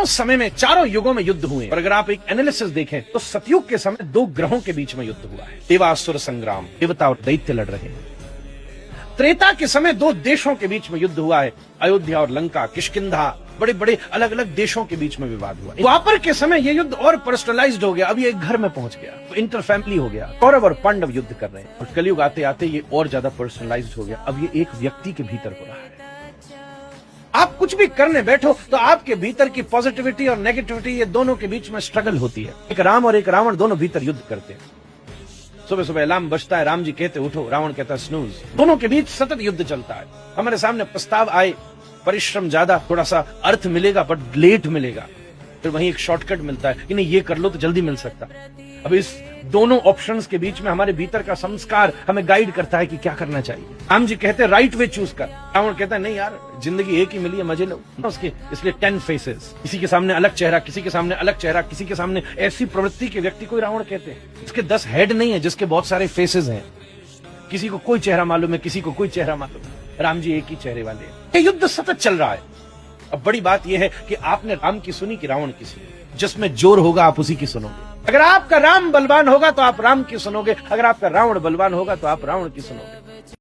चारों समय में, चारों युगों में युद्ध हुए। और अगर आप एक एनालिसिस देखें तो सतयुग के समय दो ग्रहों के बीच में युद्ध हुआ है, देवासुर संग्राम, देवता और दैत्य लड़ रहे हैं। त्रेता के समय दो देशों के बीच में युद्ध हुआ है, अयोध्या और लंका, किष्किंधा, बड़े बड़े अलग अलग देशों के बीच में विवाद हुआ। द्वापर के समय यह युद्ध और पर्सनलाइज्ड हो गया, अब ये एक घर में पहुंच गया, तो इंटर फैमिली हो गया। कौरव और पांडव युद्ध कर रहे हैं, और कलयुग आते आते ये और ज्यादा पर्सनलाइज्ड हो गया, अब ये एक व्यक्ति के भीतर हो रहा है। आप कुछ भी करने बैठो तो आपके भीतर की पॉजिटिविटी और नेगेटिविटी, ये दोनों के बीच में स्ट्रगल होती है। एक राम और एक रावण दोनों भीतर युद्ध करते हैं। सुबह सुबह अलार्म बजता है, राम जी कहते उठो, रावण कहता है स्नूज। दोनों के बीच सतत युद्ध चलता है। हमारे सामने प्रस्ताव आए, परिश्रम ज्यादा, थोड़ा सा अर्थ मिलेगा बट लेट मिलेगा, फिर वहीं एक शॉर्टकट मिलता है कि नहीं ये कर लो तो जल्दी मिल सकता है। अब इस दोनों ऑप्शंस के बीच में हमारे भीतर का संस्कार हमें गाइड करता है कि क्या करना चाहिए। राम जी कहते हैं राइट वे चूज कर, रावण कहता है नहीं यार, जिंदगी एक ही मिली है, मजे लो उसके, इसलिए 10 फेसेस, किसी के सामने अलग चेहरा, किसी के सामने अलग चेहरा, किसी के सामने ऐसी प्रवृत्ति के व्यक्ति को रावण कहते हैं। इसके 10 हेड नहीं है, जिसके बहुत सारे फेसेस हैं। किसी को कोई चेहरा मालूम है, किसी को कोई चेहरा मालूम है, राम जी एक ही चेहरे वाले हैं। ये युद्ध सतत चल रहा है। अब बड़ी बात यह है कि आपने राम की सुनी कि रावण की सुनी, जिसमें जोर होगा आप उसी की सुनोगे। अगर आपका राम बलवान होगा तो आप राम की सुनोगे, अगर आपका रावण बलवान होगा तो आप रावण की सुनोगे।